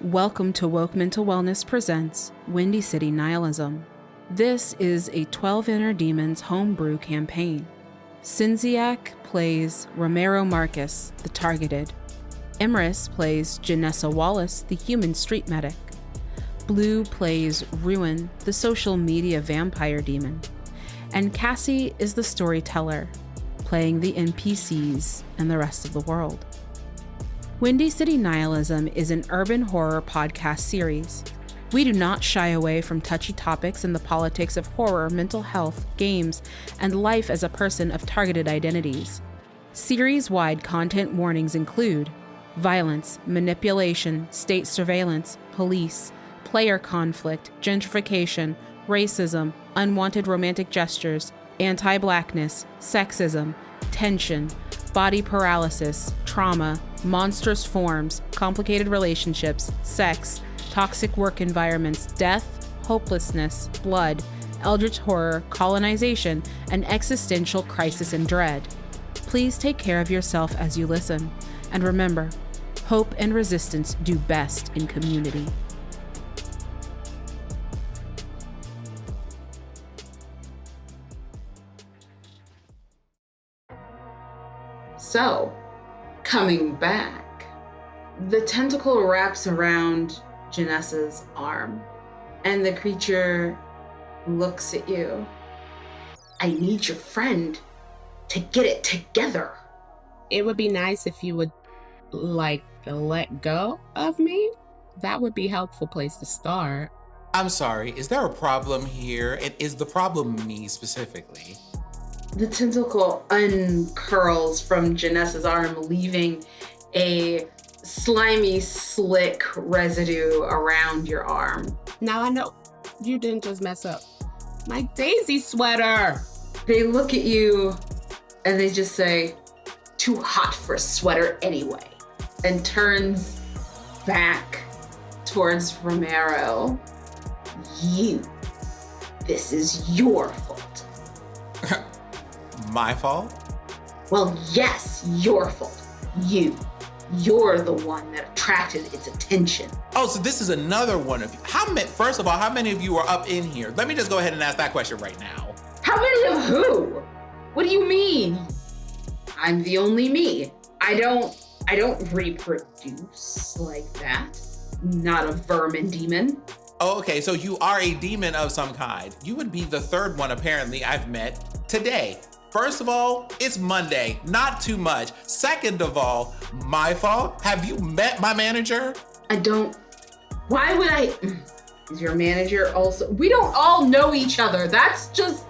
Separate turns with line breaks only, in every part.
Welcome to Woke Mental Wellness presents Windy City Nihilism. This is a 12 Inner Demons homebrew campaign. Cinziak plays Romero Marcus, the targeted. Emrys plays Janessa Wallace, the human street medic. Blue plays Ruin, the social media vampire demon. And Cassie is the storyteller, playing the NPCs and the rest of the world. Windy City Nihilism is an urban horror podcast series. We do not shy away from touchy topics in the politics of horror, mental health, games, and life as a person of targeted identities. Series-wide content warnings include violence, manipulation, state surveillance, police, player conflict, gentrification, racism, unwanted romantic gestures, anti-Blackness, sexism, tension, body paralysis, trauma, monstrous forms, complicated relationships, sex, toxic work environments, death, hopelessness, blood, Eldrich horror, colonization, and existential crisis and dread. Please take care of yourself as you listen. And remember, hope and resistance do best in community. So, coming back, the tentacle wraps around Janessa's arm, and the creature looks at you. I need your friend to get it together.
It would be nice if you would, let go of me. That would be a helpful place to start.
I'm sorry, is there a problem here? And is the problem me specifically?
The tentacle uncurls from Janessa's arm, leaving a slimy, slick residue around your arm.
Now I know you didn't just mess up my Daisy sweater.
They look at you and they just say, too hot for a sweater anyway, and turns back towards Romero. This is your fault.
My fault?
Well, yes, your fault. You're the one that attracted its attention.
Oh, so this is another one of you. First of all, how many of you are up in here? Let me just go ahead and ask that question right now.
How many of who? What do you mean? I'm the only me. I don't reproduce like that. Not a vermin demon.
Oh, okay, so you are a demon of some kind. You would be the third one apparently I've met today. First of all, it's Monday, not too much. Second of all, my fault. Have you met my manager?
I don't. Why would I? Is your manager also? We don't all know each other. That's just,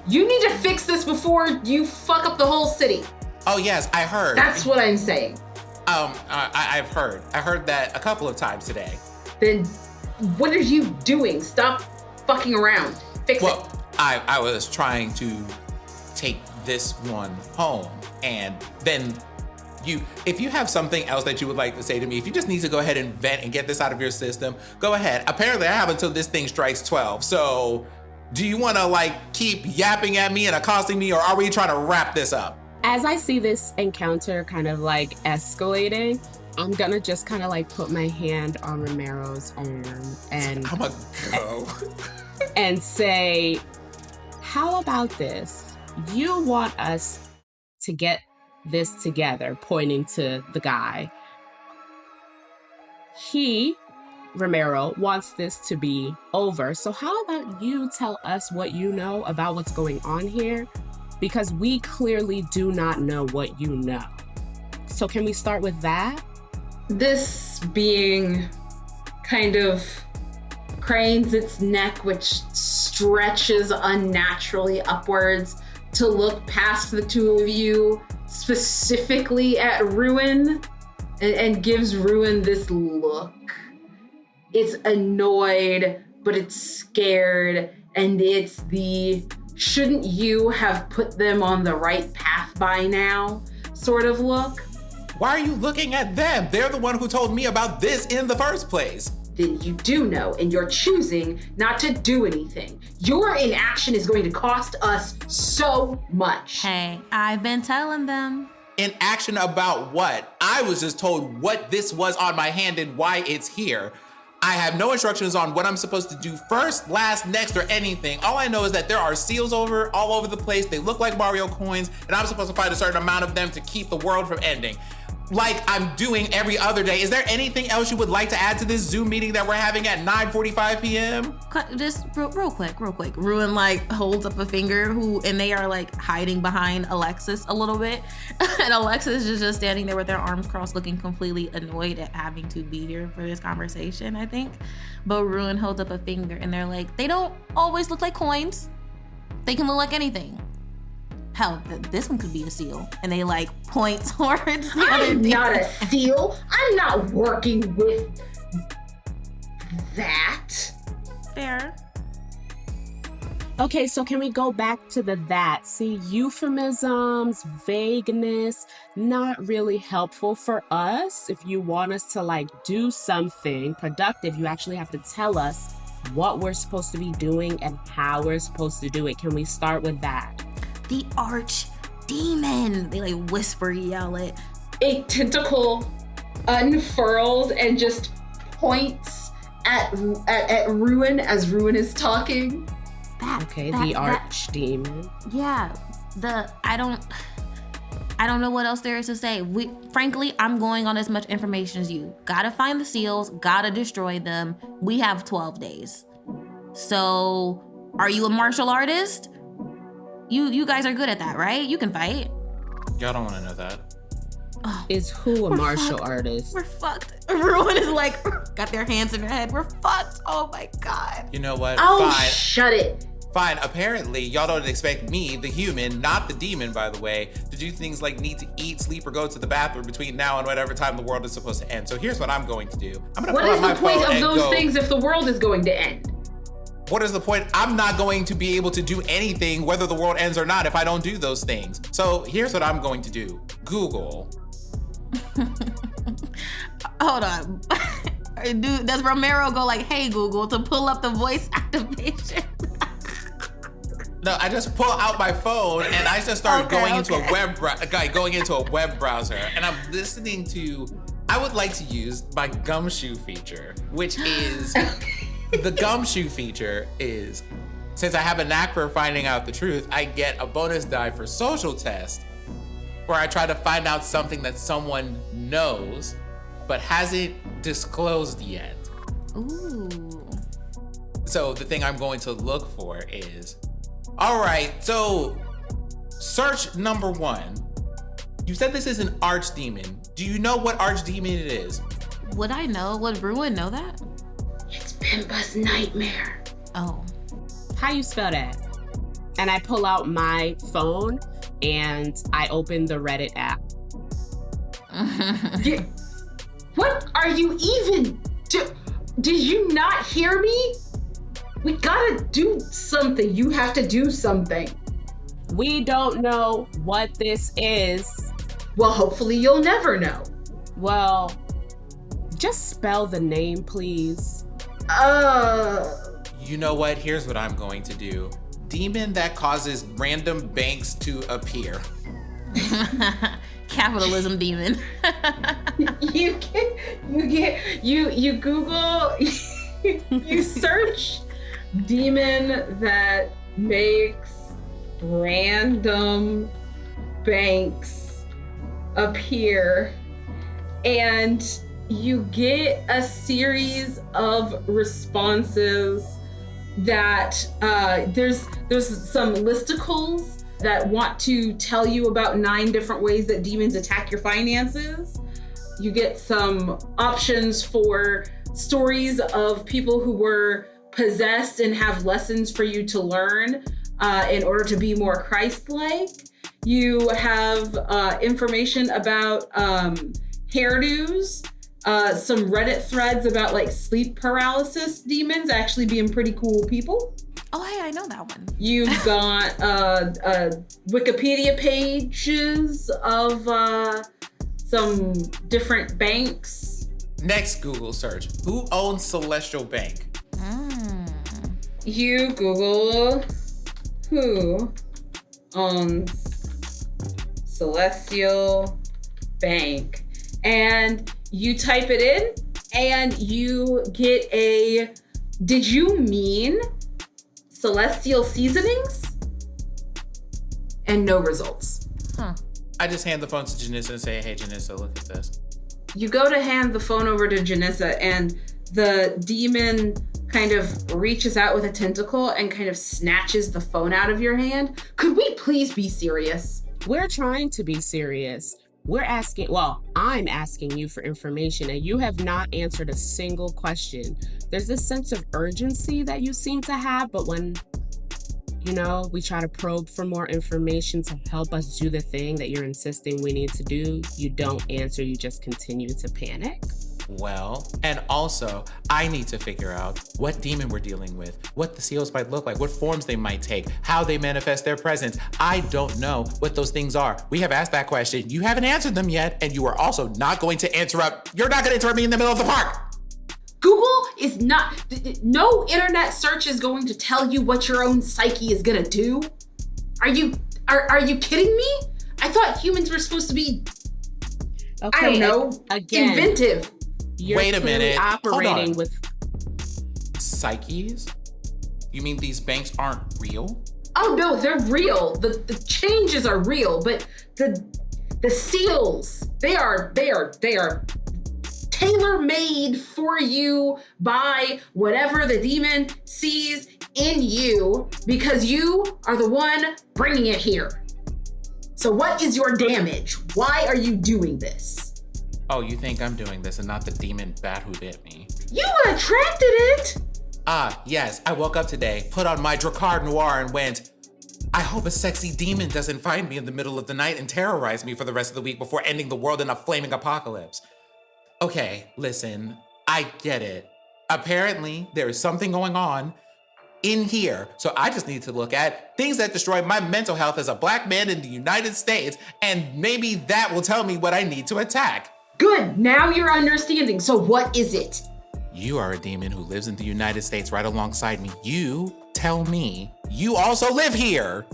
you need to fix this before you fuck up the whole city.
Oh yes, I heard.
That's what I'm saying.
I've heard. I heard that a couple of times today.
Then what are you doing? Stop fucking around. Fix it.
I was trying to take this one home, and then if you have something else that you would like to say to me, if you just need to go ahead and vent and get this out of your system, go ahead. Apparently I have until this thing strikes 12. So do you want to keep yapping at me and accosting me, or are we trying to wrap this up?
As I see this encounter kind of escalating, I'm gonna just kind of put my hand on Romero's arm and
I'm gonna go
and say, how about this? You want us to get this together, pointing to the guy. Romero, wants this to be over. So how about you tell us what you know about what's going on here? Because we clearly do not know what you know. So can we start with that?
This being kind of cranes its neck, which stretches unnaturally upwards to look past the two of you, specifically at Ruin, and gives Ruin this look. It's annoyed, but it's scared, and it's the shouldn't you have put them on the right path by now sort of look.
Why are you looking at them? They're the one who told me about this in the first place.
Then you do know, and you're choosing not to do anything. Your inaction is going to cost us so much.
Hey, I've been telling them.
Inaction about what? I was just told what this was on my hand and why it's here. I have no instructions on what I'm supposed to do first, last, next, or anything. All I know is that there are seals all over the place. They look like Mario coins, and I'm supposed to find a certain amount of them to keep the world from ending. Like I'm doing every other day. Is there anything else you would like to add to this Zoom meeting that we're having at 9:45 p.m.?
Just real quick. Ruin like holds up a finger and they are like hiding behind Alexis a little bit. And Alexis is just standing there with their arms crossed looking completely annoyed at having to be here for this conversation, I think. But Ruin holds up a finger and they're like, they don't always look like coins. They can look like anything. Hell, this one could be a seal. And they like point towards the other
I'm not a seal. I'm not working with that.
Fair.
Okay, so can we go back to that? See, euphemisms, vagueness, not really helpful for us. If you want us to like do something productive, you actually have to tell us what we're supposed to be doing and how we're supposed to do it. Can we start with that?
The arch demon. They like whisper, yell it.
A tentacle unfurls and just points at Ruin as Ruin is talking.
The archdemon.
Yeah. I don't know what else there is to say. Frankly, I'm going on as much information as you. Gotta find the seals, gotta destroy them. We have 12 days. So, are you a martial artist? You guys are good at that, right? You can fight.
Y'all don't want to know that.
Oh, is who a martial artist?
We're fucked. Everyone is like, got their hands in their head. We're fucked. Oh my God.
You know what?
Oh,
fine.
Shut it.
Fine. Apparently, y'all don't expect me, the human, not the demon, by the way, to do things like need to eat, sleep, or go to the bathroom between now and whatever time the world is supposed to end. So here's what I'm going to do. I'm going to pull out my phone.
What is the point of those
go,
things if the world is going to end?
What is the point? I'm not going to be able to do anything, whether the world ends or not, if I don't do those things. So here's what I'm going to do. Google.
Hold on. Does Romero go like, hey, Google, to pull up the voice activation?
No, I just pull out my phone and I just start going into a web browser, and I'm listening to. I would like to use my gumshoe feature, which is the gumshoe feature is, since I have a knack for finding out the truth, I get a bonus die for social test, where I try to find out something that someone knows but hasn't disclosed yet.
Ooh.
So the thing I'm going to look for is, all right, so search number 1. You said this is an archdemon. Do you know what archdemon it is?
Would I know? Would Ruin know that?
It's Pimpa's nightmare.
Oh.
How you spell that? And I pull out my phone and I open the Reddit app.
What are you even did you not hear me? We gotta do something. You have to do something.
We don't know what this is.
Well, hopefully you'll never know.
Well, just spell the name, please.
You know what? Here's what I'm going to do. Demon that causes random banks to appear.
Capitalism demon.
you Google, you search demon that makes random banks appear, and you get a series of responses that there's some listicles that want to tell you about 9 different ways that demons attack your finances. You get some options for stories of people who were possessed and have lessons for you to learn in order to be more Christ-like. You have information about hairdos, some Reddit threads about like sleep paralysis demons actually being pretty cool people.
Oh, hey, I know that one.
You've got Wikipedia pages of some different banks.
Next Google search. Who owns Celestial Bank?
You Google who owns Celestial Bank, and you type it in, And you get a, did you mean celestial seasonings? And no results.
Huh.
I just hand the phone to Janissa and say, hey, Janissa, look at this.
You go to hand the phone over to Janissa, and the demon kind of reaches out with a tentacle and kind of snatches the phone out of your hand. Could we please be serious?
We're trying to be serious. I'm asking you for information, and you have not answered a single question. There's this sense of urgency that you seem to have, but when, we try to probe for more information to help us do the thing that you're insisting we need to do, you don't answer, you just continue to panic.
Well, and also, I need to figure out what demon we're dealing with, what the seals might look like, what forms they might take, how they manifest their presence. I don't know what those things are. We have asked that question. You haven't answered them yet, and you are also not going to interrupt. You're not going to interrupt me in the middle of the park.
Google is not, no internet search is going to tell you what your own psyche is going to do. Are you kidding me? I thought humans were supposed to be,
Okay,
I don't know,
again,
inventive.
You're
Wait a minute.
operating with
psyches? You mean these banks aren't real?
Oh no, they're real. The changes are real, but the seals, they are tailor-made for you by whatever the demon sees in you, because you are the one bringing it here. So what is your damage? Why are you doing this?
Oh, you think I'm doing this and not the demon bat who bit me?
You attracted it.
Ah, yes, I woke up today, put on my Drakkar Noir and went, I hope a sexy demon doesn't find me in the middle of the night and terrorize me for the rest of the week before ending the world in a flaming apocalypse. Okay, listen, I get it. Apparently, there is something going on in here, so I just need to look at things that destroy my mental health as a Black man in the United States, and maybe that will tell me what I need to attack.
Good, now you're understanding. So what is it?
You are a demon who lives in the United States right alongside me. You tell me you also live here.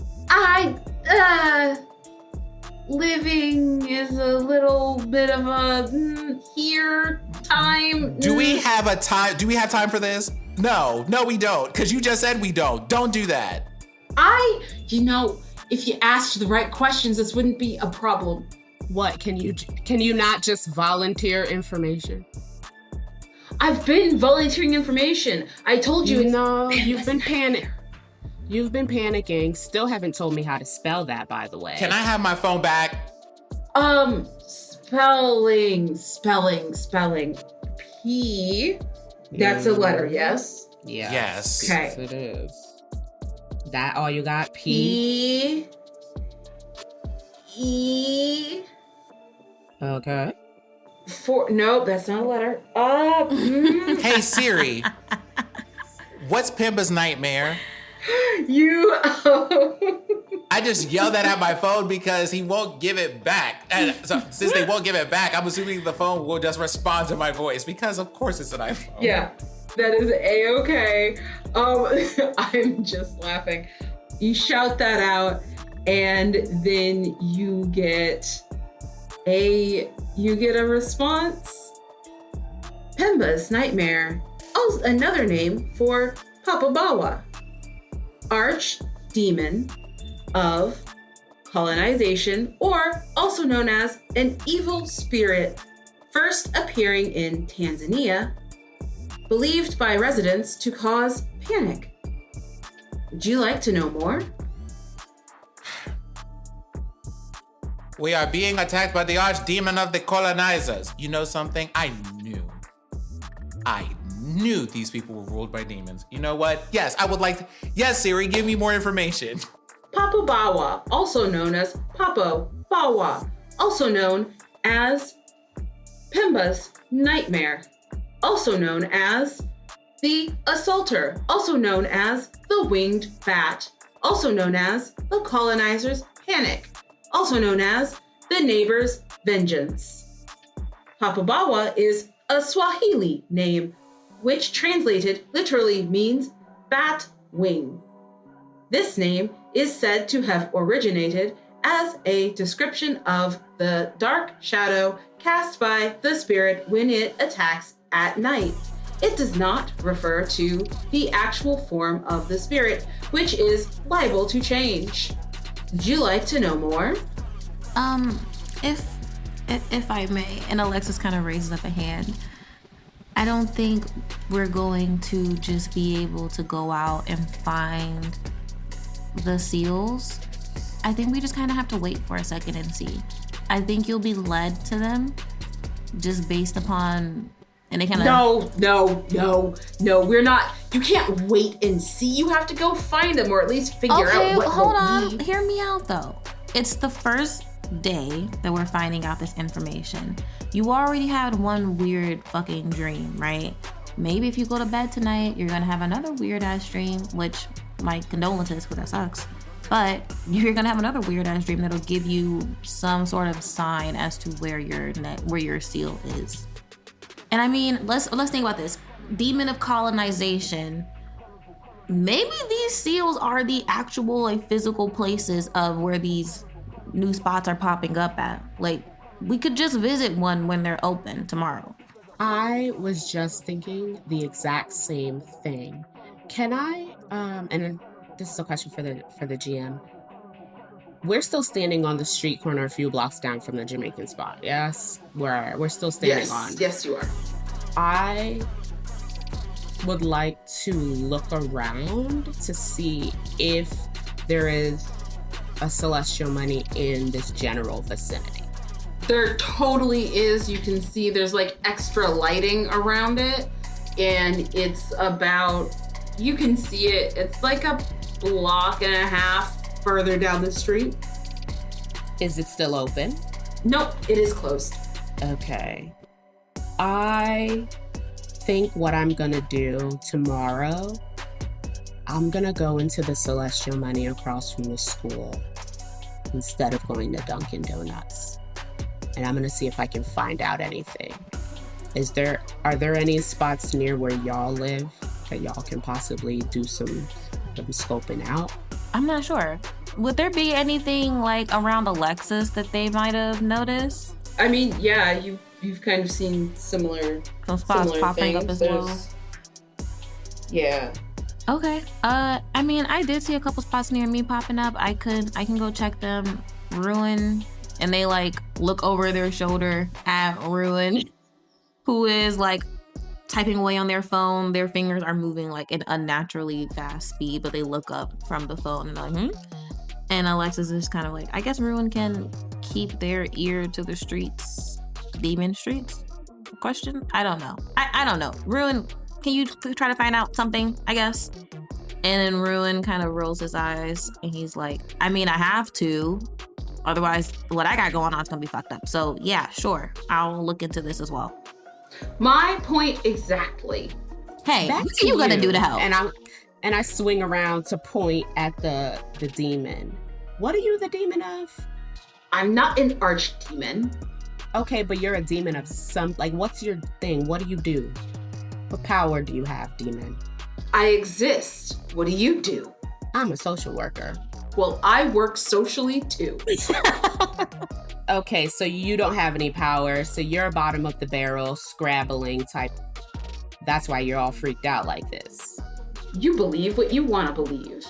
Living is a little bit of a here time.
Do we have time for this? No, we don't, because you just said we don't. Don't do that.
If you asked the right questions, this wouldn't be a problem.
what? Can you not just volunteer information?
I've been volunteering information. I told you.
No, you've been panicking. Still haven't told me how to spell that, by the way.
Can I have my phone back?
Spelling. P. That's a letter, yes?
Yes.
Okay.
Yes, it is. That all you got? P.
E.
Okay.
Nope, that's not a letter.
Hey Siri, what's Pimba's nightmare? I just yelled that at my phone because he won't give it back. And so since they won't give it back, I'm assuming the phone will just respond to my voice because of course it's an iPhone.
Yeah, that is A-okay. I'm just laughing. You shout that out, and then you get a response. Pemba's nightmare, also another name for Papabawa, archdemon of colonization, or also known as an evil spirit, first appearing in Tanzania, believed by residents to cause panic. Would you like to know more?
We are being attacked by the archdemon of the colonizers. You know something? I knew these people were ruled by demons. You know what? Yes, I would like to. Yes, Siri, give me more information.
Papabawa, also known as Papo Bawa, also known as Pemba's nightmare, also known as the assaulter, also known as the winged bat, also known as the colonizer's panic, also known as the neighbor's vengeance. Papabawa is a Swahili name, which translated literally means bat wing. This name is said to have originated as a description of the dark shadow cast by the spirit when it attacks at night. It does not refer to the actual form of the spirit, which is liable to change. Would you like to know more?
If I may, and Alexis kind of raises up a hand. I don't think we're going to just be able to go out and find the seals. I think we just kind of have to wait for a second and see. I think you'll be led to them just based upon, and they kind of...
No, we're not. You can't wait and see. You have to go find them, or at least figure out what
hold on. Hear me out though. It's the first day that we're finding out this information. You already had one weird fucking dream, right? Maybe if you go to bed tonight, you're gonna have another weird ass dream, which my condolences, because that sucks. But you're gonna have another weird ass dream that'll give you some sort of sign as to where your seal is. And I mean, let's think about this. Demon of colonization. Maybe these seals are the actual like physical places of where these new spots are popping up at. Like, we could just visit one when they're open tomorrow.
I was just thinking the exact same thing. Can I, and this is a question for the GM. We're still standing on the street corner a few blocks down from the Jamaican spot, yes? We're still standing on.
Yes, you are.
I would like to look around to see if there is a celestial money in this general vicinity.
There totally is. You can see there's like extra lighting around it, and it's about, you can see it, it's like a block and a half further down the street.
Is it still open?
Nope, it is closed.
Okay. I think what I'm gonna do tomorrow, I'm gonna go into the celestial money across from the school instead of going to Dunkin' Donuts. And I'm gonna see if I can find out anything. Are there any spots near where y'all live that y'all can possibly do some scoping out?
I'm not sure. Would there be anything like around Alexis that they might have noticed?
I mean, yeah, you've kind of seen similar
Some spots popping up as well.
Yeah.
Okay. I mean, I did see a couple spots near me popping up. I can go check them. Ruin, and they like look over their shoulder at Ruin, who is like typing away on their phone. Their fingers are moving like an unnaturally fast speed, but they look up from the phone and they're like, And Alexis is kind of like, I guess Ruin can keep their ear to the streets. Demon streets? Question? I don't know. I don't know. Ruin, can you try to find out something, I guess? And then Ruin kind of rolls his eyes and he's like, I mean, I have to. Otherwise, what I got going on is going to be fucked up. So yeah, sure. I'll look into this as well.
My point exactly.
Hey, what are you going to do to help?
And I swing around to point at the demon. What are you the demon of?
I'm not an archdemon.
Okay, but you're a demon of some, like, what's your thing? What do you do? What power do you have, demon?
I exist. What do you do?
I'm a social worker.
Well, I work socially too.
Okay, so you don't have any power, so you're a bottom of the barrel, scrabbling type. That's why you're all freaked out like this.
You believe what you want to believe.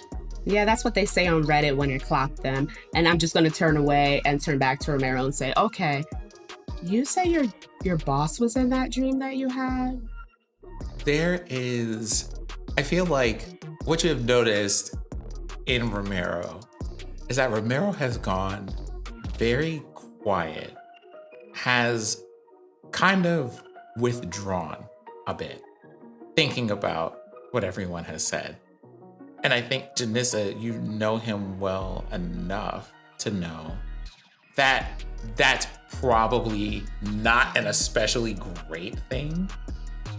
Yeah, that's what they say on Reddit when it clocked them. And I'm just going to turn away and turn back to Romero and say, okay, you say your boss was in that dream that you had?
There is, I feel like what you have noticed in Romero is that Romero has gone very quiet, has kind of withdrawn a bit, thinking about what everyone has said. And I think, Janissa, you know him well enough to know that that's probably not an especially great thing.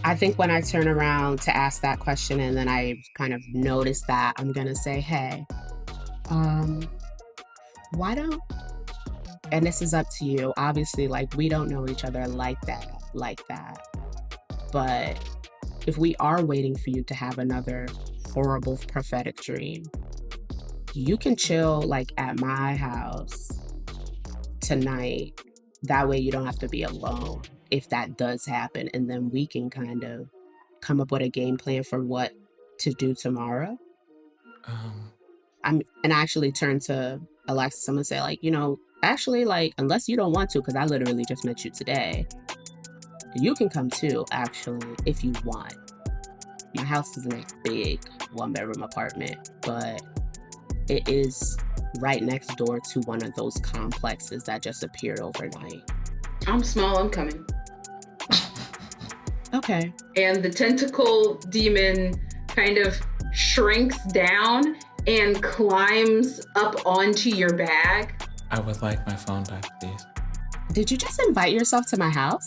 I think when I turn around to ask that question and then I kind of notice that, I'm going to say, hey, why don't, and this is up to you, obviously, like, we don't know each other like that. But if we are waiting for you to have another horrible prophetic dream, you can chill like at my house tonight. That way you don't have to be alone. if that does happen, and then we can kind of come up with a game plan for what to do tomorrow. And I actually turn to Alexis. I'm gonna say, like, actually, like, unless you don't want to, because I literally just met you today, you can come too, actually, if you want. My house isn't a big 1-bedroom apartment, but it is right next door to one of those complexes that just appeared overnight.
I'm small, I'm coming.
Okay.
And the tentacle demon kind of shrinks down and climbs up onto your bag.
I would like my phone back, please.
Did you just invite yourself to my house?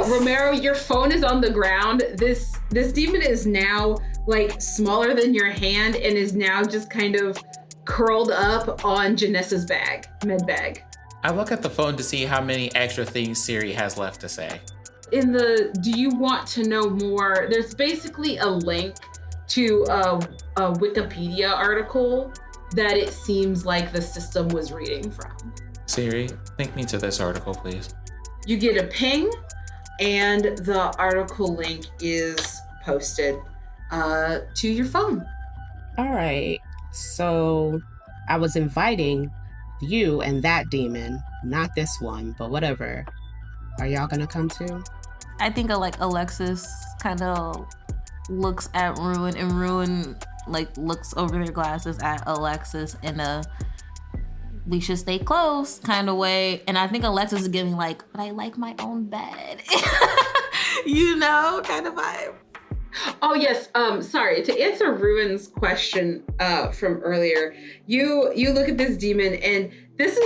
Romero, your phone is on the ground. This demon is now like smaller than your hand and is now just kind of curled up on Janessa's med bag.
I look at the phone to see how many extra things Siri has left to say.
Do you want to know more? There's basically a link to a Wikipedia article that it seems like the system was reading from.
Siri, link me to this article, please.
You get a ping, and the article link is posted to your phone.
All right. So I was inviting you and that demon, not this one, but whatever. Are y'all gonna come too?
I think Alexis kind of looks at Ruin, and Ruin looks over their glasses at Alexis in a we should stay close kind of way. And I think Alexis is giving but I like my own bed. Kind of vibe.
Oh yes, sorry, to answer Ruin's question from earlier, you look at this demon, and this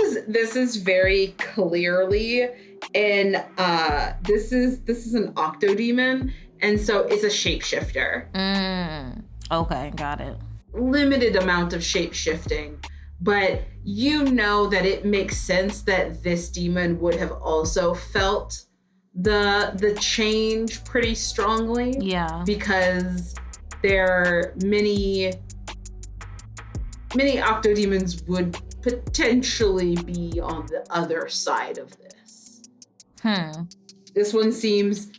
is very clearly this is an octodemon, and so it's a shapeshifter.
Okay, got it.
Limited amount of shape-shifting, but that it makes sense that this demon would have also felt the change pretty strongly.
Yeah.
Because there are many octodemons would potentially be on the other side of this. This one seems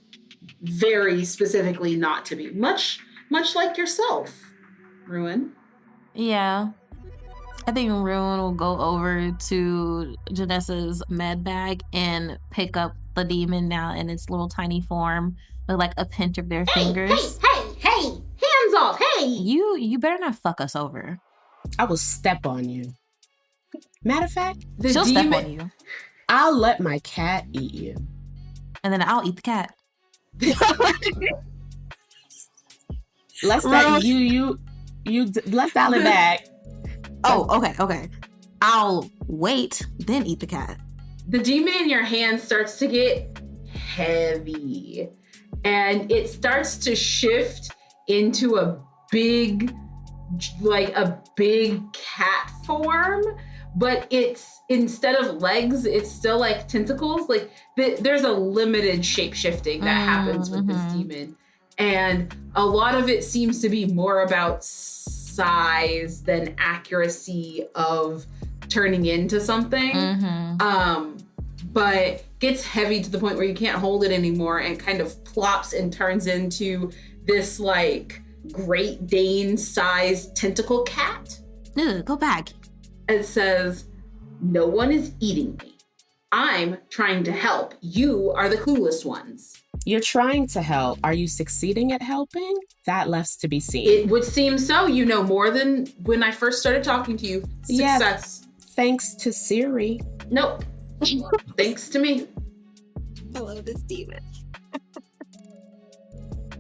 very specifically not to be. Much like yourself, Ruin.
Yeah. I think Ruin will go over to Janessa's med bag and pick up the demon now in its little tiny form with a pinch of their fingers.
Hey, hands off, hey!
You better not fuck us over.
I will step on you. Matter of fact,
she'll step on you.
I'll let my cat eat you.
And then I'll eat the cat.
Let's dial it back.
Oh, okay. I'll wait, then eat the cat.
The demon in your hand starts to get heavy, and it starts to shift into a big cat form, but it's, instead of legs, it's still like tentacles. There's a limited shape shifting that happens with this demon, and a lot of it seems to be more about size than accuracy of turning into something. But gets heavy to the point where you can't hold it anymore and kind of plops and turns into this Great Dane sized tentacle cat.
Go back.
It says, "No one is eating me. I'm trying to help. You are the clueless ones."
You're trying to help. Are you succeeding at helping? That left to be seen.
It would seem so. You know more than when I first started talking to you. Success.
Yeah, thanks to Siri.
Nope. Thanks to me.
I love this demon.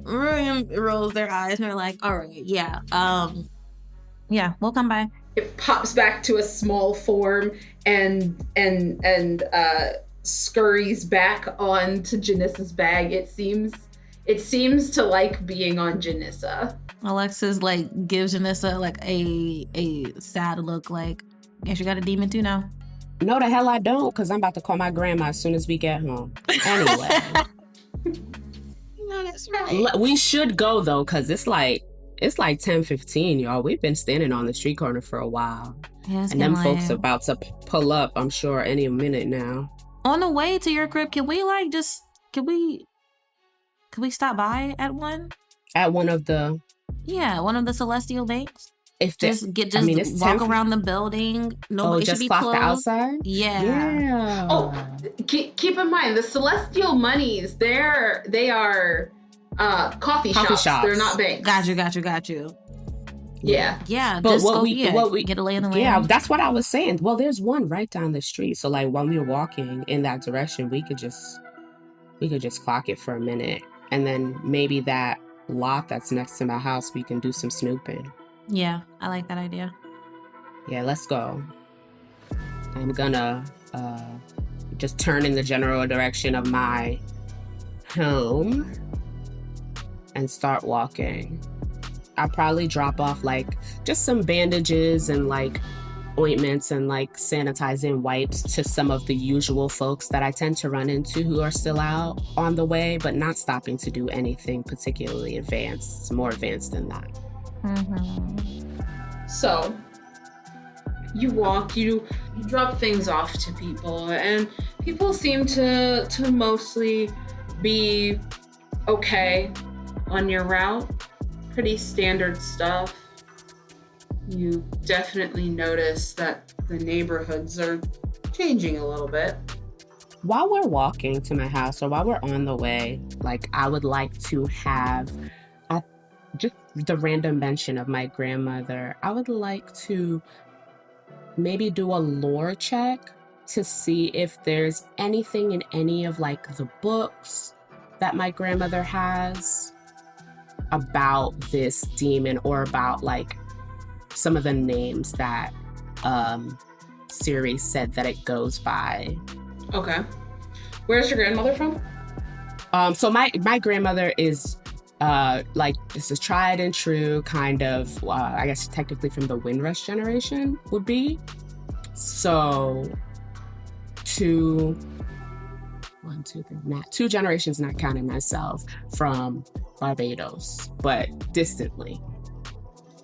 Ruin rolls their eyes and they're like, all right, yeah, we'll come by.
It pops back to a small form and scurries back onto Janessa's bag. It seems to like being on Janessa.
Alexis gives Janessa a sad look, guess you got a demon too now.
No, the hell I don't, because I'm about to call my grandma as soon as we get home. Anyway.
No, that's right.
We should go though, because it's 10:15, y'all. We've been standing on the street corner for a while.
Yeah, it's
And them
getting
folks
late.
about to pull up, I'm sure, any minute now.
On the way to your crib, can we stop by at one?
At one of the,
Yeah, one of the celestial banks.
if
Just
it's
walk
10
around the building. No, it should
just
be
clock
closed.
the outside?
Yeah.
Yeah.
Oh, keep in mind the celestial monies. They are coffee shops. They're not banks.
Got you.
Yeah.
Yeah,
But
just
what
go,
we
get a lay in the land.
Yeah, that's what I was saying. Well, there's one right down the street. So like when we were walking in that direction, we could just clock it for a minute. And then maybe that lot that's next to my house, we can do some snooping.
Yeah, I like that idea.
Yeah, let's go. I'm gonna just turn in the general direction of my home and start walking. I'll probably drop off like just some bandages and like ointments and like sanitizing wipes to some of the usual folks that I tend to run into who are still out on the way, but not stopping to do anything particularly advanced. It's more advanced than that.
Mm-hmm.
So you walk, you drop things off to people, and people seem to mostly be okay on your route. Pretty standard stuff. You definitely notice that the neighborhoods are changing a little bit.
While we're walking to my house or while we're on the way, like I would like to have just the random mention of my grandmother. I would like to maybe do a lore check to see if there's anything in any of like the books that my grandmother has about this demon or about like some of the names that Siri said that it goes by.
Okay. Where's your grandmother from?
So my grandmother is like this is tried and true kind of I guess technically from the Windrush generation would be. So two generations, not counting myself, from Barbados, but distantly.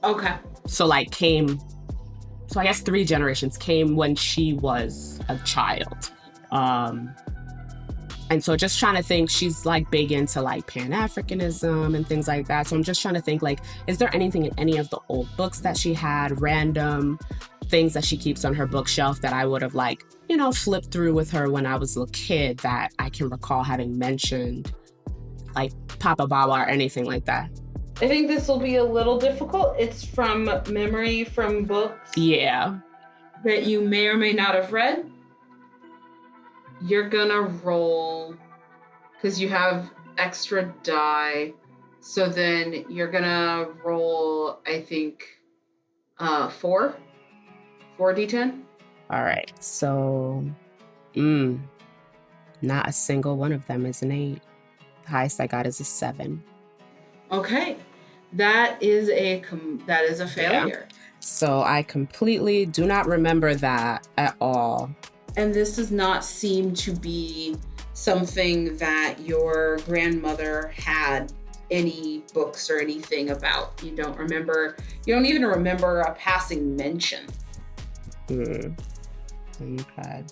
Okay.
So I guess 3 generations came when she was a child. And so just trying to think, she's like big into like Pan-Africanism and things like that. So I'm just trying to think like, is there anything in any of the old books that she had, random things that she keeps on her bookshelf that I would have like, flipped through with her when I was a kid that I can recall having mentioned, like Papa Bawa or anything like that?
I think this will be a little difficult. It's from memory from books.
Yeah.
That you may or may not have read. You're gonna roll, because you have extra die. So then you're gonna roll, I think, 4 d10.
All right. So, not a single one of them is an 8. The highest I got is a 7.
Okay, that is a failure.
Yeah. So I completely do not remember that at all.
And this does not seem to be something that your grandmother had any books or anything about. You don't even remember a passing mention.
Okay.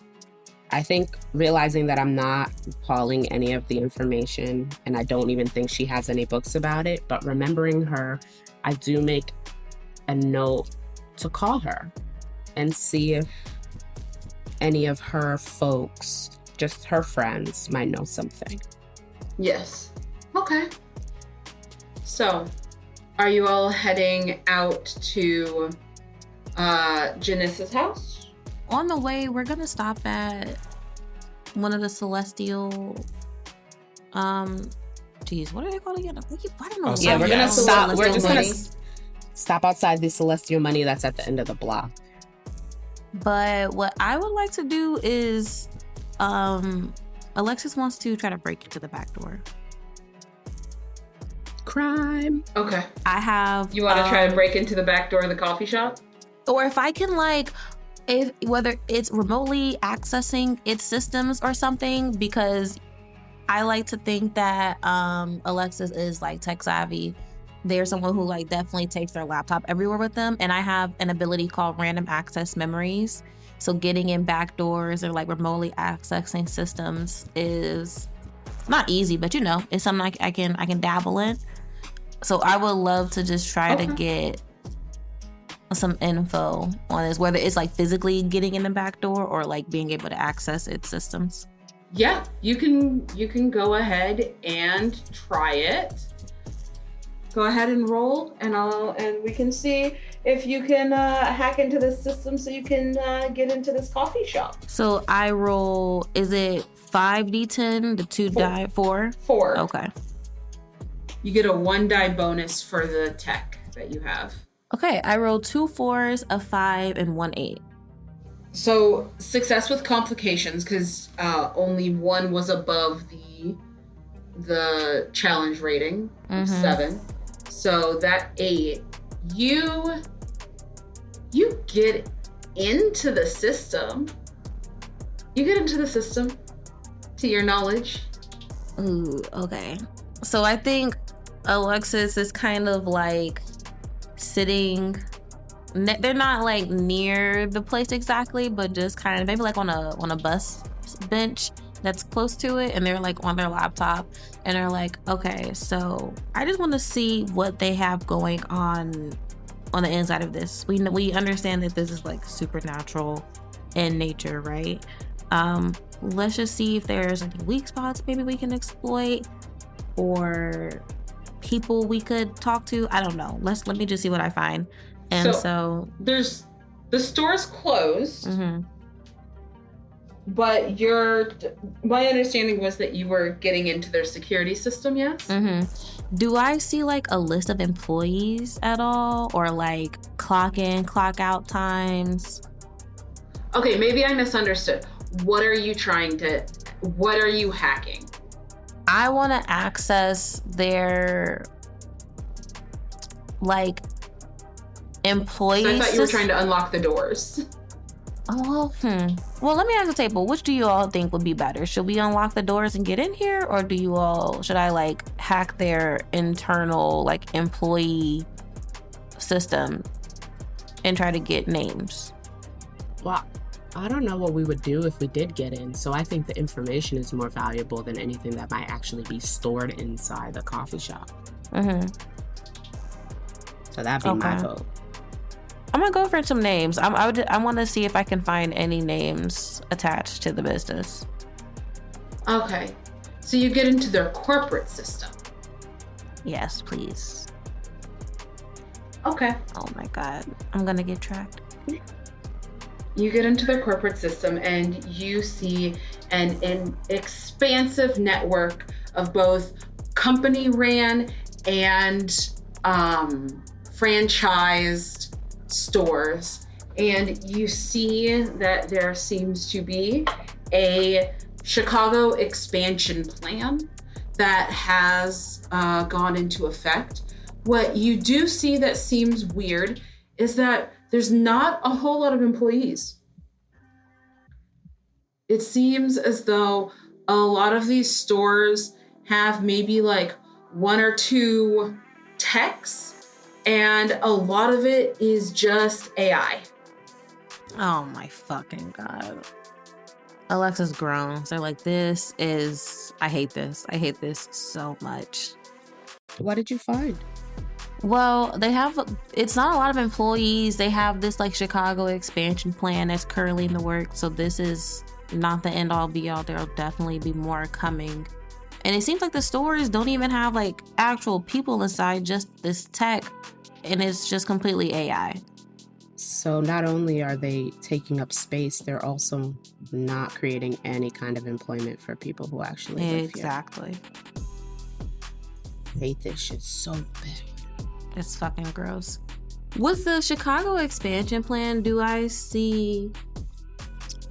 I think realizing that I'm not recalling any of the information, and I don't even think she has any books about it, but remembering her, I do make a note to call her and see if any of her folks, just her friends, might know something.
Yes. Okay. So, are you all heading out to Janice's house?
On the way, we're gonna stop at one of the celestial what are they called again? I don't know.
Yeah, we're gonna stop. We're just
money.
gonna stop outside the celestial money that's at the end of the block.
But what I would like to do is Alexis wants to try to break into the back door.
Crime.
Okay.
You
want to try to break into the back door of the coffee shop?
Or if I can whether it's remotely accessing its systems or something, because I like to think that Alexis is like tech savvy they're someone who like definitely takes their laptop everywhere with them. And I have an ability called random access memories. So getting in back doors or like remotely accessing systems is not easy, but you know, it's something I can dabble in. So I would love to just try to get some info on this, whether it's like physically getting in the back door or like being able to access its systems.
Yeah, you can go ahead and try it. Go ahead and roll, and we can see if you can hack into this system so you can get into this coffee shop.
So I roll, is it 5d10, the 2 die, 4?
4.
Okay.
You get a 1 die bonus for the tech that you have.
Okay, I rolled 2 4s, a 5, and 1 8.
So success with complications, because only 1 was above the challenge rating of 7. So that 8, you get into the system. You get into the system, to your knowledge.
Ooh, okay. So I think Alexis is kind of like sitting. They're not like near the place exactly, but just kind of maybe like on a bus bench that's close to it, and they're like on their laptop and they're like, okay, so I just want to see what they have going on the inside of this. We understand that this is like supernatural in nature, right? Let's just see if there's any weak spots maybe we can exploit, or people we could talk to. I don't know. Let me just see what I find. And so
there's the store's closed. But my understanding was that you were getting into their security system, yes?
Do I see like a list of employees at all, or like clock in, clock out times?
Okay, maybe I misunderstood. What are you hacking?
I want to access their like employees.
So I thought you were trying to unlock the doors.
Oh, Well, let me ask the table. Which do you all think would be better? Should we unlock the doors and get in here, or should I like hack their internal like employee system and try to get names?
Well, I don't know what we would do if we did get in, so I think the information is more valuable than anything that might actually be stored inside the coffee shop. So that'd be my vote.
I'm gonna go for some names. I want to see if I can find any names attached to the business.
Okay, so you get into their corporate system.
Yes, please.
Okay.
Oh my God, I'm gonna get tracked.
You get into their corporate system and you see an expansive network of both company ran and franchised stores, and you see that there seems to be a Chicago expansion plan that has gone into effect. What you do see that seems weird is that there's not a whole lot of employees. It seems as though a lot of these stores have maybe like 1 or 2 techs, and a lot of it is just AI.
Oh my fucking God. Alexis groans. They're like, I hate this. I hate this so much.
What did you find?
Well, it's not a lot of employees. They have this like Chicago expansion plan that's currently in the works. So this is not the end all be all. There'll definitely be more coming. And it seems like the stores don't even have like actual people inside, just this tech. And it's just completely AI.
So not only are they taking up space, they're also not creating any kind of employment for people who actually live here.
Exactly.
I hate this shit so bad.
It's fucking gross. With the Chicago expansion plan, do I see...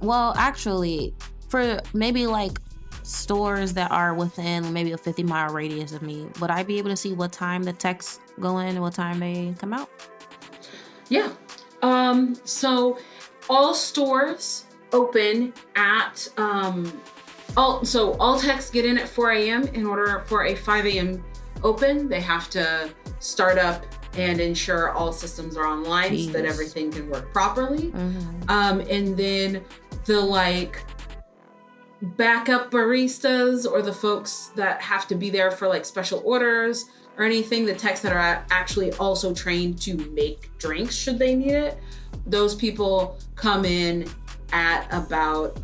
Well, actually, for maybe like stores that are within maybe a 50-mile radius of me, would I be able to see what time the techs go in and what time they come out?
Yeah. So all stores open at all techs get in at 4 a.m. in order for a 5 a.m. open. They have to start up and ensure all systems are online so that everything can work properly. And then the like backup baristas or the folks that have to be there for like special orders or anything, the techs that are actually also trained to make drinks should they need it, those people come in at about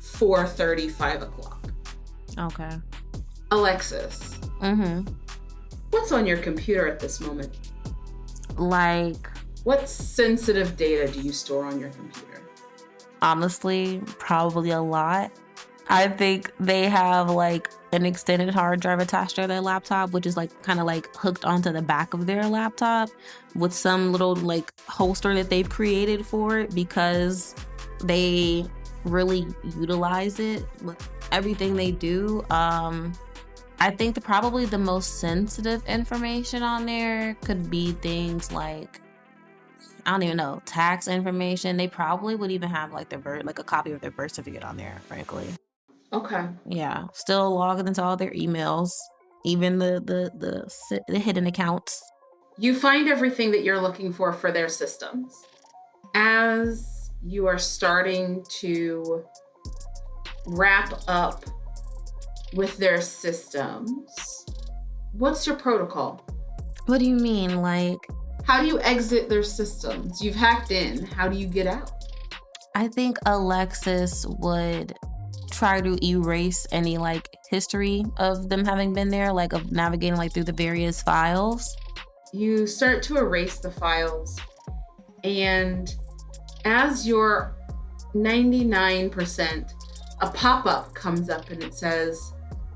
4:30, 5 o'clock.
Okay.
Alexis, what's on your computer at this moment?
Like,
what sensitive data do you store on your computer?
honestly, probably a lot. I think they have like an extended hard drive attached to their laptop, which is like kind of like hooked onto the back of their laptop with some little like holster that they've created for it because they really utilize it with everything they do. I think probably the most sensitive information on there could be things like, I don't even know, tax information. They probably would even have like like a copy of their birth certificate on there, frankly.
Okay.
Yeah, still logging into all their emails, even the hidden accounts.
You find everything that you're looking for their systems. As you are starting to wrap up with their systems, what's your protocol?
What do you mean? Like,
how do you exit their systems? You've hacked in. How do you get out?
I think Alexis would try to erase any like history of them having been there, like of navigating like through the various files.
You start to erase the files, and as you're 99%, a pop-up comes up and it says,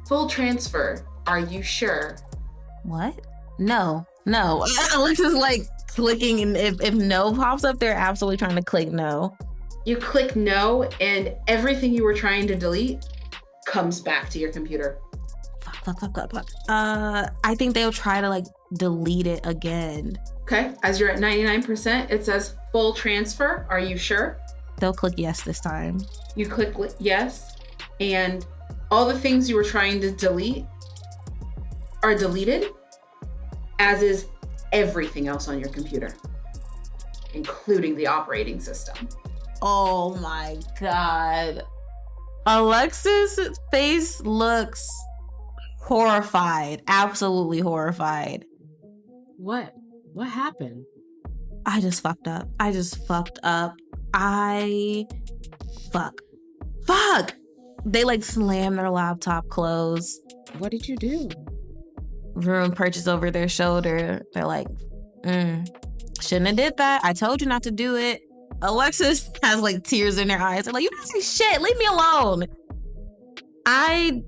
"Full transfer. Are you sure?"
What? No. Alexis like clicking, and if no pops up, they're absolutely trying to click no.
You click no, and everything you were trying to delete comes back to your computer.
Fuck. I think they'll try to like delete it again.
Okay, as you're at 99%, it says full transfer. Are you sure?
They'll click yes this time.
You click yes, and all the things you were trying to delete are deleted, as is everything else on your computer, including the operating system.
Oh my God. Alexis' face looks horrified, absolutely horrified.
What happened?
I just fucked up. Fuck. They like slam their laptop closed.
What did you do?
Ruin purchase over their shoulder. They're like, shouldn't have did that. I told you not to do it. Alexis has like tears in her eyes. They're like, you didn't say shit. Leave me alone. I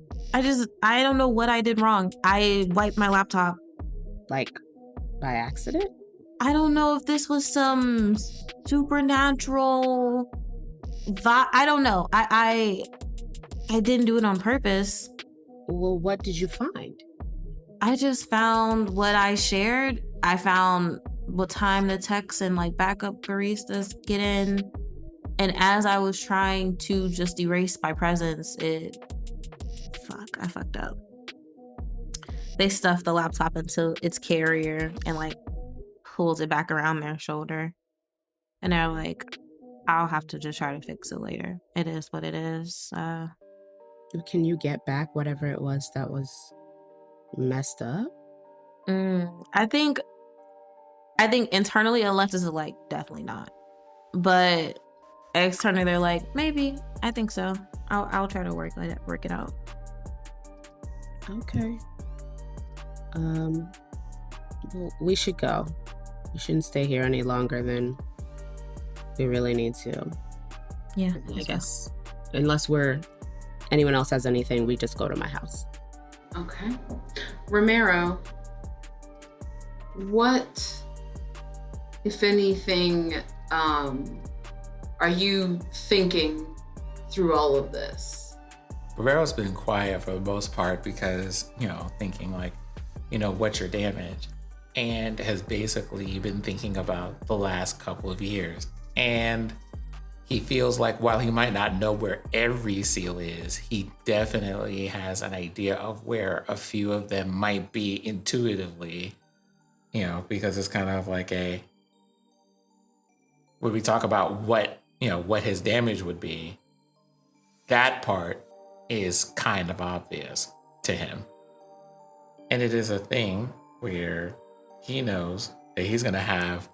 don't know what I did wrong. I wiped my laptop.
Like, by accident?
I don't know if this was some supernatural vibe. I don't know. I didn't do it on purpose.
Well, what did you find?
I just found what I shared. I found what time the techs and like backup baristas get in. And as I was trying to just erase my presence, I fucked up. They stuffed the laptop into its carrier and like pulls it back around their shoulder. And they're like, I'll have to just try to fix it later. It is what it is.
Can you get back whatever it was that was messed up?
I think internally Alexis is like, definitely not. But externally they're like, maybe. I think so. I'll try to work it out.
Okay. Well, we should go. We shouldn't stay here any longer than we really need to.
Yeah, I guess.
Unless anyone else has anything, we just go to my house.
Okay. Romero, what, if anything, are you thinking through all of this?
Romero's been quiet for the most part because, thinking like, what's your damage? And has basically been thinking about the last couple of years. And he feels like while he might not know where every seal is, he definitely has an idea of where a few of them might be intuitively, because it's kind of like when we talk about what his damage would be, that part is kind of obvious to him. And it is a thing where he knows that he's going to have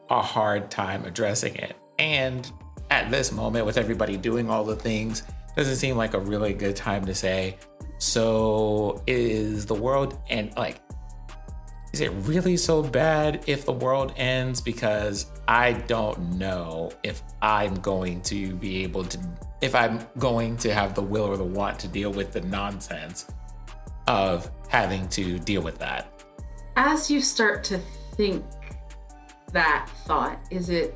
a hard time addressing it. And at this moment, with everybody doing all the things, doesn't seem like a really good time to say, so is the world is it really so bad if the world ends? Because I don't know if I'm going to be able to, if I'm going to have the will or the want to deal with the nonsense of having to deal with that.
As you start to think that thought, is it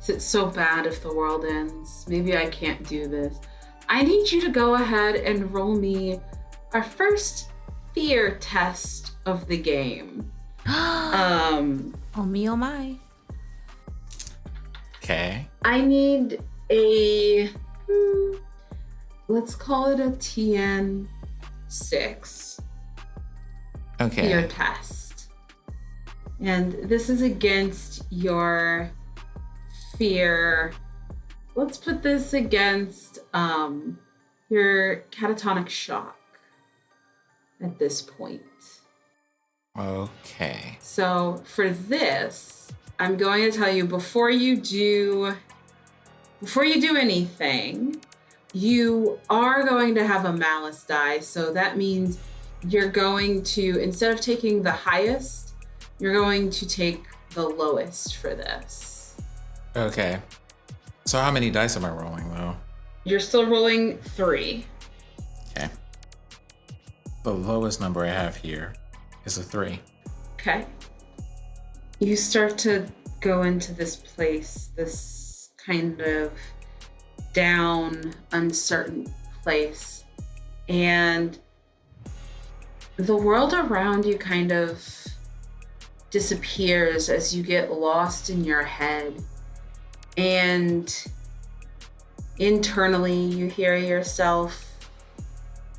so bad if the world ends? Maybe I can't do this. I need you to go ahead and roll me our first fear test of the game.
Oh me, oh my.
Okay.
I need a, let's call it a TN 6
Okay.
fear test. And this is against your fear. Let's put this against your catatonic shock at this point.
Okay.
So for this, I'm going to tell you before you do anything, you are going to have a malice die. So that means you're going to, instead of taking the highest, you're going to take the lowest for this.
Okay. So how many dice am I rolling though?
You're still rolling 3.
Okay. The lowest number I have here is a 3.
Okay. You start to go into this place, this kind of down, uncertain place. And the world around you kind of disappears as you get lost in your head. And internally, you hear yourself.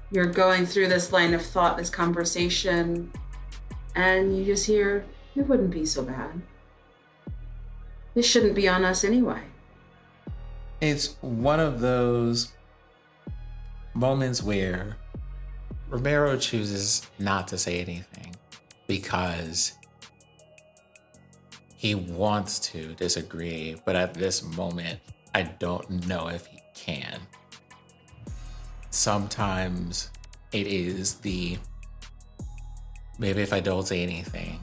You're going through this line of thought, this conversation, and you just hear, it wouldn't be so bad. This shouldn't be on us anyway.
It's one of those moments where Romero chooses not to say anything because he wants to disagree, but at this moment, I don't know if he can. Sometimes it is maybe if I don't say anything,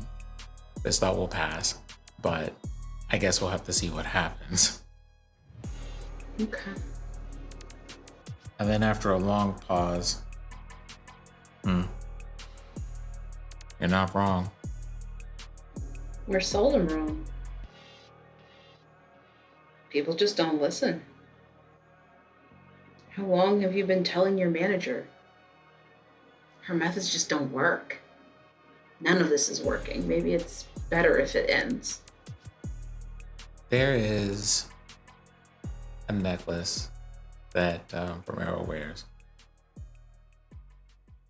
this thought will pass, but I guess we'll have to see what happens.
Okay.
And then after a long pause, you're not wrong.
We're seldom wrong. People just don't listen. How long have you been telling your manager? Her methods just don't work. None of this is working. Maybe it's better if it ends.
There is a necklace that Romero wears.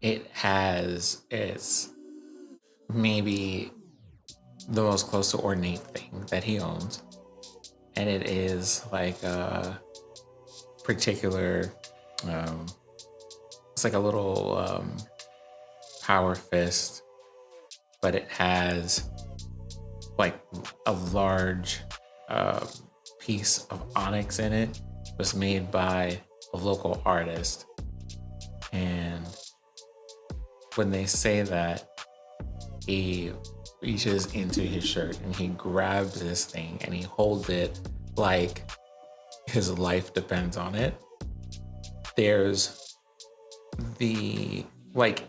It's maybe the most close to ornate thing that he owns. And it is like a particular, it's like a little power fist, but it has like a large piece of onyx in it. It was made by a local artist. And when they say that, he reaches into his shirt and he grabs this thing and he holds it like his life depends on it. There's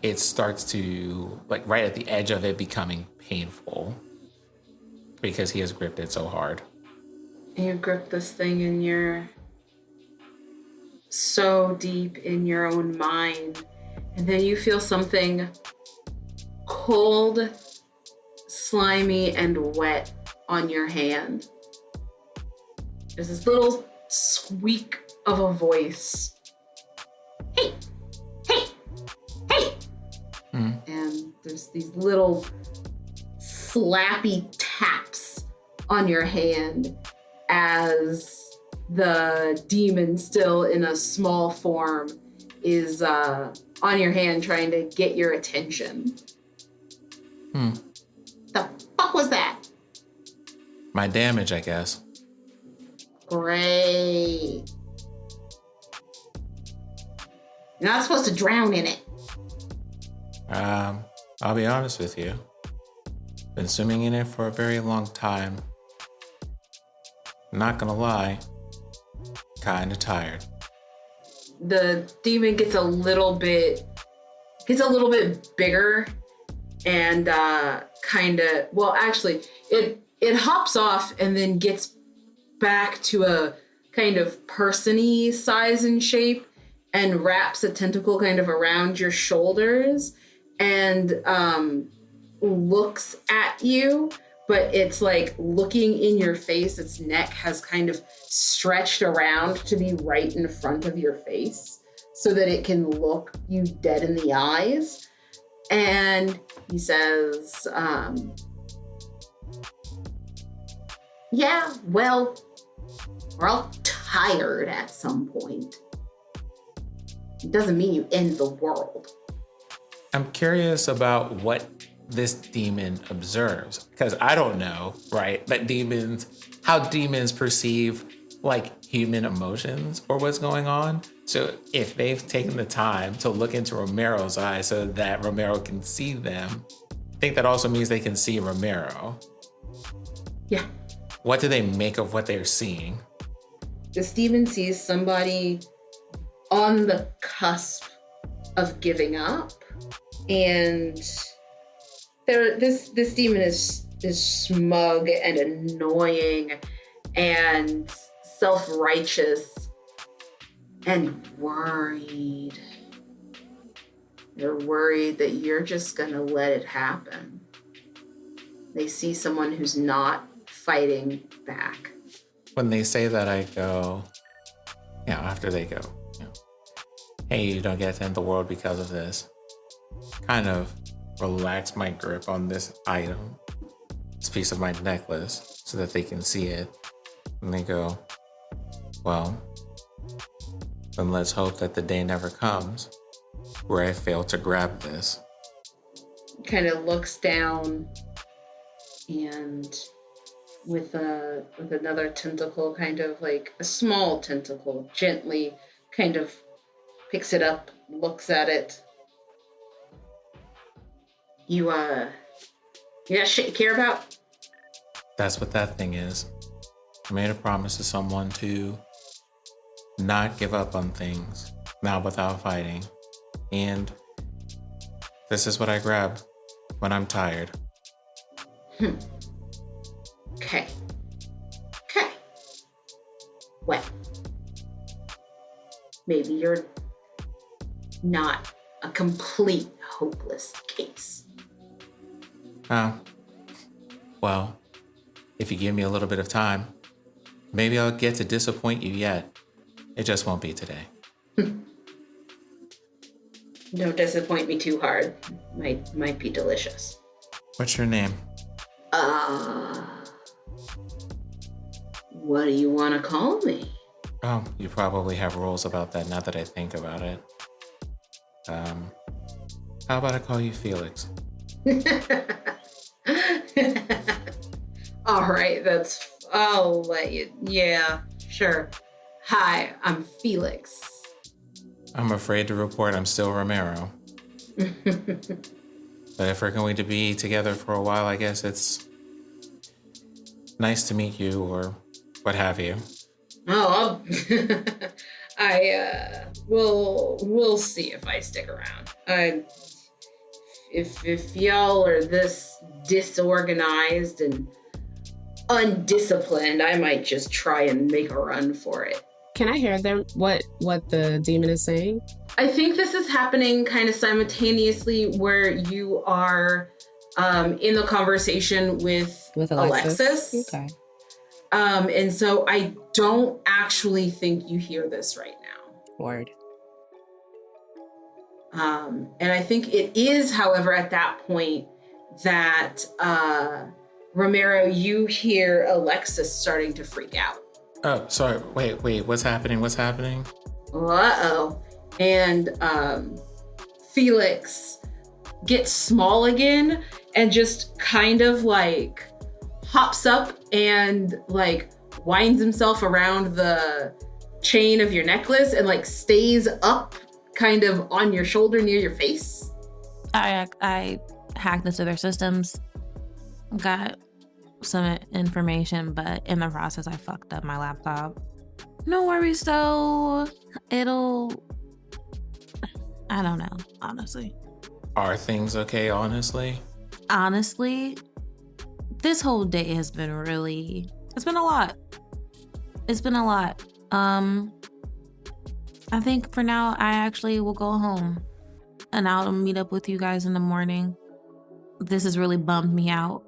it starts to, like right at the edge of it becoming painful because he has gripped it so hard.
You grip this thing and you're so deep in your own mind. And then you feel something cold, slimy, and wet on your hand. There's this little squeak of a voice. Hey, hey, hey. And there's these little slappy taps on your hand as the demon, still in a small form, is on your hand trying to get your attention. The fuck was that?
My damage, I guess.
Great. You're not supposed to drown in it.
I'll be honest with you. Been swimming in it for a very long time. Not gonna lie, kinda tired.
The demon gets a little bit bigger and it hops off and then gets back to a kind of person-y size and shape and wraps a tentacle kind of around your shoulders and looks at you, but it's like looking in your face. Its neck has kind of stretched around to be right in front of your face so that it can look you dead in the eyes. And he says, yeah, well, we're all tired at some point. It doesn't mean you end the world.
I'm curious about what this demon observes, because I don't know, right? How demons perceive like human emotions or what's going on. So if they've taken the time to look into Romero's eyes so that Romero can see them, I think that also means they can see Romero.
Yeah.
What do they make of what they're seeing?
This demon sees somebody on the cusp of giving up, and this demon is smug and annoying and self-righteous and worried. They're worried that you're just gonna let it happen. They see someone who's not fighting back.
When they say that, I go, after they go, hey, you don't get to end the world because of this. Kind of relax my grip on this item, this piece of my necklace, so that they can see it. And they go, well, then let's hope that the day never comes where I fail to grab this.
Kind of looks down and with another tentacle, kind of like a small tentacle, gently kind of picks it up, looks at it. You got shit you care about?
That's what that thing is. I made a promise to someone to not give up on things, not without fighting. And this is what I grab when I'm tired.
Okay. Well, maybe you're not a complete hopeless case.
Well, if you give me a little bit of time, maybe I'll get to disappoint you yet. It just won't be today.
Don't disappoint me too hard. Might be delicious.
What's your name?
What do you want to call me?
Oh, you probably have rules about that now that I think about it. How about I call you Felix?
All right, I'll let you. Yeah, sure. Hi, I'm Felix.
I'm afraid to report I'm still Romero. But if we're going to be together for a while, I guess it's nice to meet you or what have you.
Oh, we'll see if I stick around. If y'all are this disorganized and undisciplined, I might just try and make a run for it.
Can I hear them? What the demon is saying?
I think this is happening kind of simultaneously where you are in the conversation with Alexis.
Okay.
And so I don't actually think you hear this right now.
Word.
And I think it is, however, at that point that Romero, you hear Alexis starting to freak out.
Oh, sorry. Wait. What's happening?
Uh-oh. And Felix gets small again and just kind of like hops up and like winds himself around the chain of your necklace and like stays up kind of on your shoulder near your face.
I hacked into their systems, got some information, but in the process I fucked up my laptop. No worries though. I don't know, honestly.
Are things okay, honestly?
Honestly, this whole day has been it's been a lot. I think for now I actually will go home and I'll meet up with you guys in the morning. This has really bummed me out.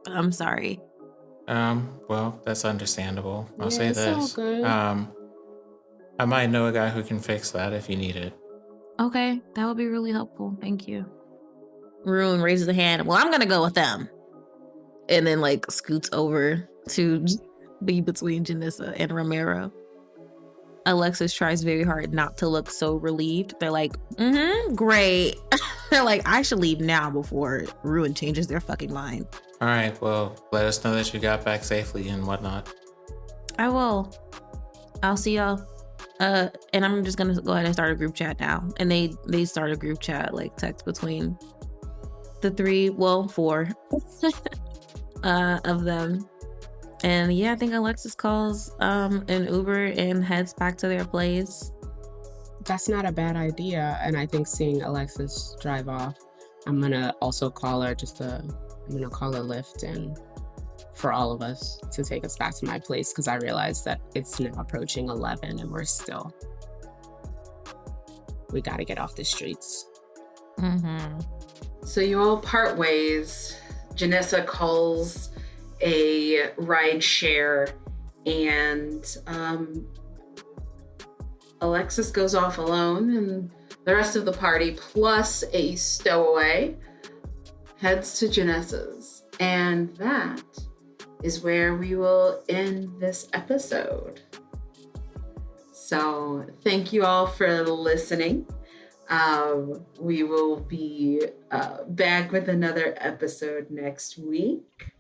I'm sorry.
Well, that's understandable. I'll say
it's all
this.
good.
I might know a guy who can fix that if you need it.
Okay, that would be really helpful. Thank you. Rune raises a hand. Well, I'm gonna go with them. And then like scoots over to be between Janessa and Romero. Alexis tries very hard not to look so relieved. They're like, great. They're like, I should leave now before Rune changes their fucking mind.
All right, well, let us know that you got back safely and whatnot.
I will. I'll see y'all. And I'm just gonna go ahead and start a group chat now. And they start a group chat, like text between the four of them. And yeah, I think Alexis calls an Uber and heads back to their place.
That's not a bad idea. And I think seeing Alexis drive off, I'm gonna also call her I'm gonna call a Lyft and for all of us to take us back to my place, because I realized that it's now approaching 11 and we gotta get off the streets.
Mm-hmm.
So you all part ways. Janessa calls a ride share and Alexis goes off alone, and the rest of the party plus a stowaway heads to Janessa's. And that is where we will end this episode. So thank you all for listening. We will be back with another episode next week.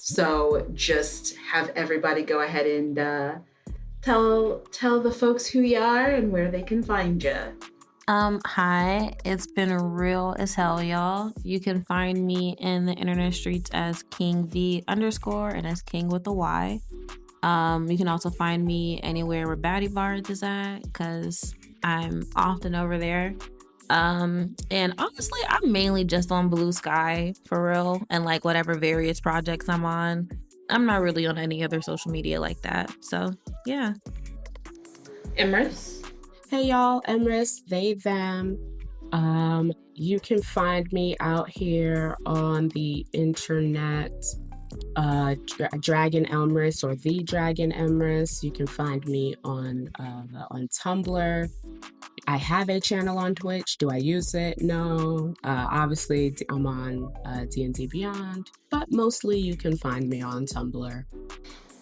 So just have everybody go ahead and tell the folks who you are and where they can find you.
Hi, it's been real as hell, y'all. You can find me in the internet streets as KingV_ and as King with a Y. You can also find me anywhere where Batty Bards is at, because I'm often over there. And honestly, I'm mainly just on Blue Sky for real, and like whatever various projects I'm on. I'm not really on any other social media like that. So yeah.
Emrys?
Hey y'all, Emrys, they, them. You can find me out here on the internet, Dragon Emrys or the Dragon Emrys. You can find me on Tumblr. I have a channel on Twitch. Do I use it? No. Obviously, I'm on D&D Beyond, but mostly you can find me on Tumblr.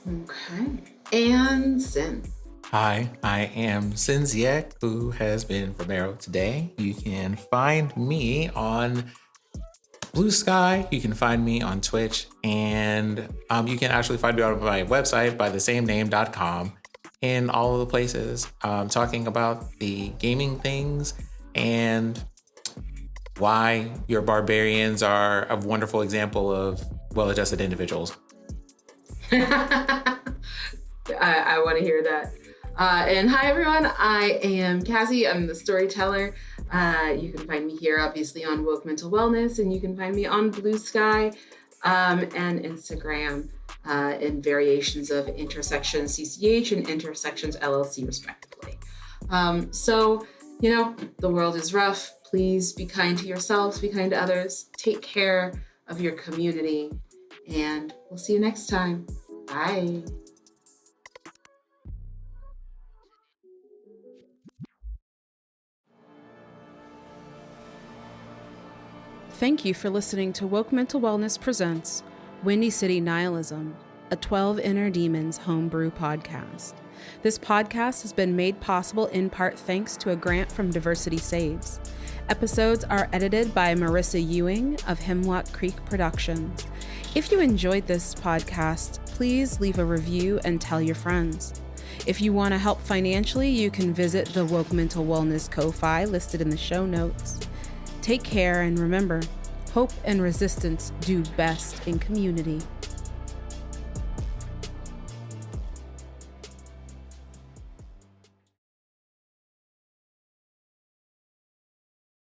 Okay. And Sin.
Hi, I am Sinziek, who has been Romero today. You can find me on Blue Sky. You can find me on Twitch, and you can actually find me on my website by the same name.com. In all of the places, talking about the gaming things and why your barbarians are a wonderful example of well-adjusted individuals.
I want to hear that. And hi, everyone. I am Cassie. I'm the storyteller. You can find me here, obviously, on Woke Mental Wellness, and you can find me on Blue Sky and Instagram. In variations of Intersection CCH and Intersections LLC, respectively. So, the world is rough. Please be kind to yourselves, be kind to others, take care of your community, and we'll see you next time. Bye.
Thank you for listening to Woke Mental Wellness Presents Windy City Nihilism, a 12 Inner Demons homebrew podcast. This podcast has been made possible in part thanks to a grant from Diversity Saves. Episodes are edited by Marissa Ewing of Hemlock Creek Productions. If you enjoyed this podcast, please leave a review and tell your friends. If you want to help financially, you can visit the Woke Mental Wellness Ko-Fi listed in the show notes. Take care, and remember, hope and resistance do best in community.